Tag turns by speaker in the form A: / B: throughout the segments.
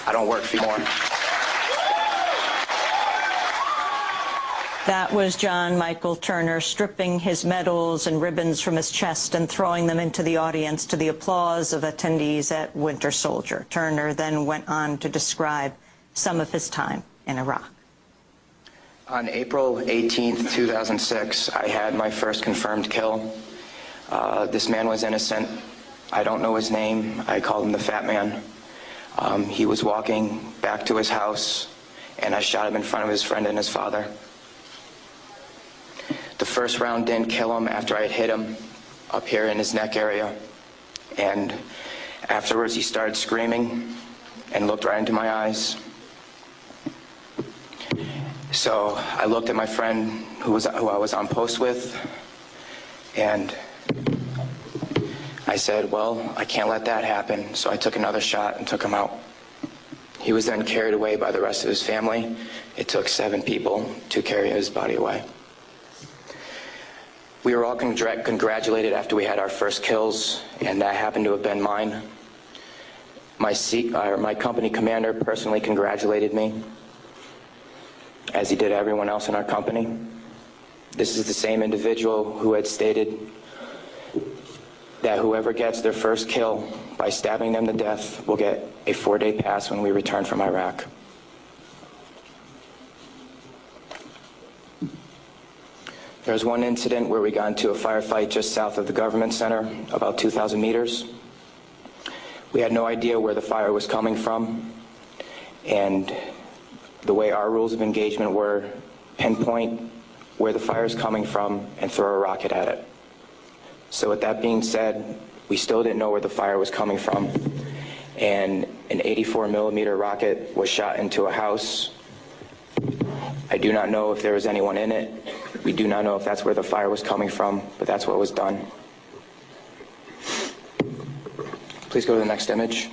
A: I don't work for you more.
B: That was John Michael Turner stripping his medals and ribbons from his chest and throwing them into the audience to the applause of attendees at Winter Soldier. Turner then went on to describe some of his time in Iraq.
A: On April 18th, 2006, I had my first confirmed kill. This man was innocent. I don't know his name. I called him the Fat Man. He was walking back to his house, and I shot him in front of his friend and his father. The first round didn't kill him after I had hit him up here in his neck area. And afterwards he started screaming and looked right into my eyes. So I looked at my friend who I was on post with, and I said, well, I can't let that happen. So I took another shot and took him out. He was then carried away by the rest of his family. It took 7 people to carry his body away. We were all congratulated after we had our first kills, and that happened to have been mine. My company commander personally congratulated me, as he did everyone else in our company. This is the same individual who had stated that whoever gets their first kill by stabbing them to death will get a 4-day pass when we return from Iraq. There was one incident where we got into a firefight just south of the government center, about 2,000 meters. We had no idea where the fire was coming from, and the way our rules of engagement were, pinpoint where the fire is coming from and throw a rocket at it. So with that being said, we still didn't know where the fire was coming from, and an 84mm rocket was shot into a house. I do not know if there was anyone in it. We do not know if that's where the fire was coming from, but that's what was done. Please go to the next image.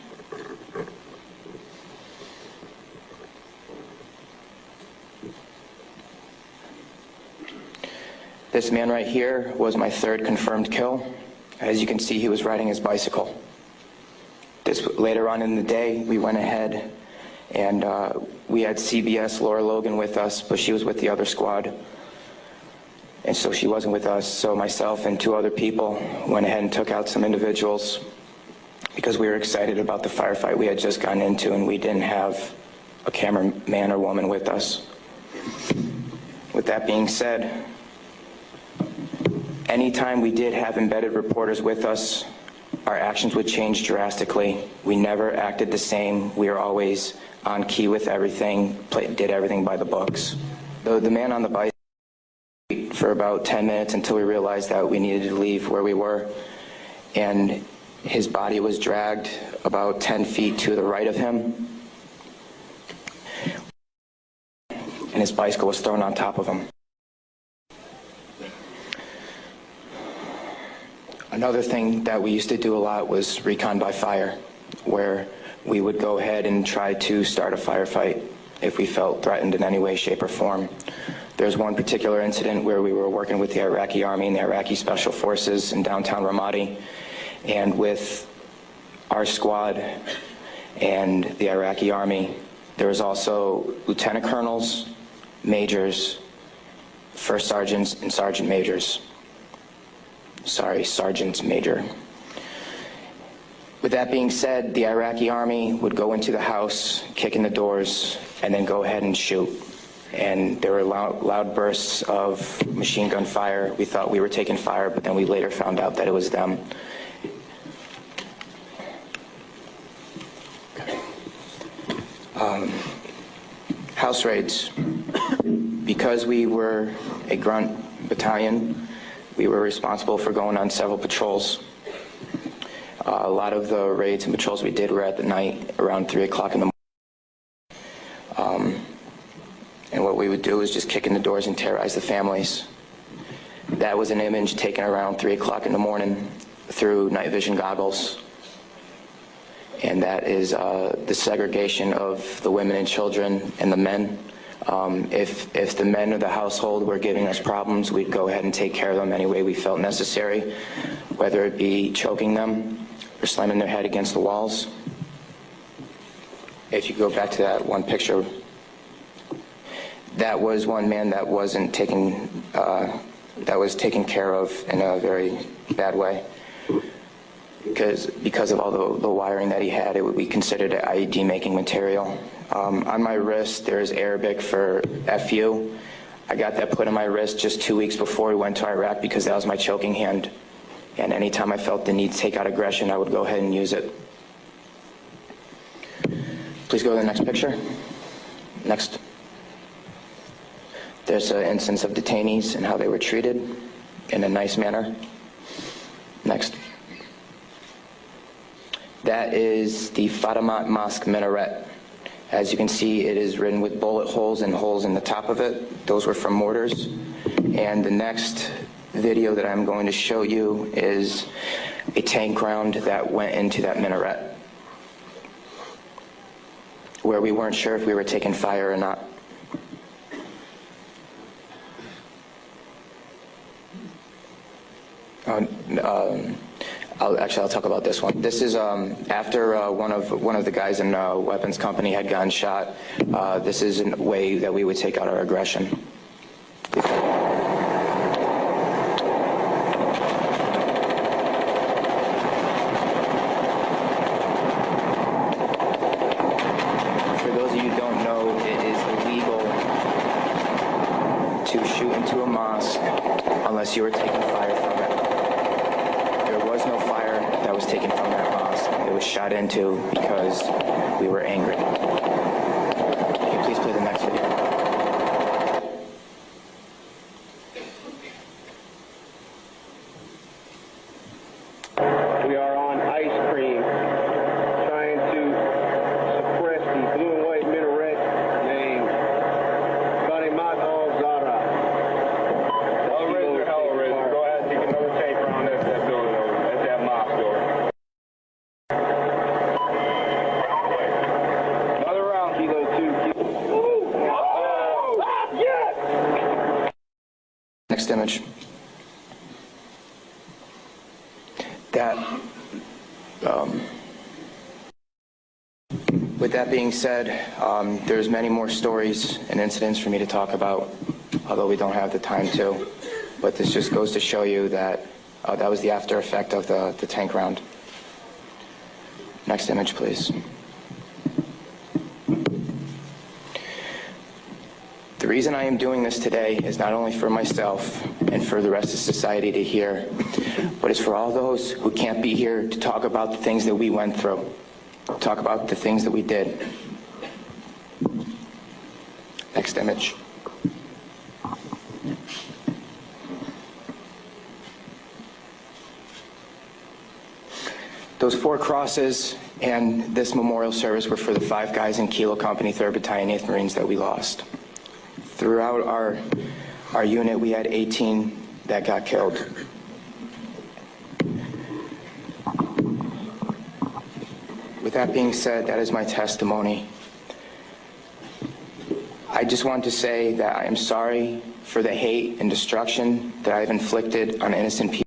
A: This man right here was my 3rd confirmed kill. As you can see, he was riding his bicycle. Later on in the day, we went ahead and we had CBS Laura Logan with us, but she was with the other squad. And so she wasn't with us, so myself and 2 other people went ahead and took out some individuals because we were excited about the firefight we had just gotten into, and we didn't have a cameraman or woman with us. With that being said, anytime we did have embedded reporters with us, our actions would change drastically. We never acted the same. We were always on key with everything, did everything by the books. The man on the bike for about 10 minutes until we realized that we needed to leave where we were, and his body was dragged about 10 feet to the right of him, and his bicycle was thrown on top of him. Another thing that we used to do a lot was recon by fire, where we would go ahead and try to start a firefight if we felt threatened in any way, shape, or form. There's one particular incident where we were working with the Iraqi Army and the Iraqi Special Forces in downtown Ramadi, and with our squad and the Iraqi Army, there was also lieutenant colonels, majors, first sergeants, and sergeant majors. Sorry, sergeants major. With that being said, the Iraqi Army would go into the house, kick in the doors, and then go ahead and shoot. And there were loud bursts of machine gun fire. We thought we were taking fire, but then we later found out that it was them. House raids. Because we were a grunt battalion, we were responsible for going on several patrols. A lot of the raids and patrols we did were at the night, around 3 o'clock in the morning. And what we would do is just kick in the doors and terrorize the families. That was an image taken around 3 o'clock in the morning through night vision goggles. And that is the segregation of the women and children and the men. If the men of the household were giving us problems, we'd go ahead and take care of them any way we felt necessary, whether it be choking them or slamming their head against the walls. if you go back to that one picture, that was one man that wasn't taken, that was taken care of in a very bad way. Because of all the wiring that he had, it would be considered an IED making material. On my wrist, there's Arabic for FU. I got that put on my wrist just 2 weeks before we went to Iraq because that was my choking hand. And anytime I felt the need to take out aggression, I would go ahead and use it. Please go to the next picture. Next. There's an instance of detainees and how they were treated in a nice manner. Next. That is the Fatimat Mosque minaret. As you can see, it is written with bullet holes and holes in the top of it. Those were from mortars. And the next video that I'm going to show you is a tank round that went into that minaret, where we weren't sure if we were taking fire or not. I'll talk about this one. This is after one of the guys in a weapons company had gotten shot. This is a way that we would take out our aggression. For those of you who don't know, it is illegal to shoot into a mosque unless you were taking fire from it. There was no fire that was taken from that mosque. It was shot into because we were angry. Can you please play the next video?
C: We are on ice cream, trying to suppress the blue and white minaret named Fatimat al-Zahra. Hellraiser. Go ahead and take another tape around that building over. That's that mosque door. Another round, Kilo 2. Ooh! Oh! Ah, yes!
A: Next image. With that being said, there's many more stories and incidents for me to talk about, although we don't have the time to. But this just goes to show you that that was the after effect of the tank round. Next image, please. The reason I am doing this today is not only for myself and for the rest of society to hear, but it's for all those who can't be here to talk about the things that we went through, talk about the things that we did. Next image. Those 4 crosses and this memorial service were for the 5 guys in Kilo Company, 3rd Battalion, 8th Marines that we lost. Throughout our unit, we had 18 that got killed. With that being said, that is my testimony. I just want to say that I am sorry for the hate and destruction that I've inflicted on innocent people.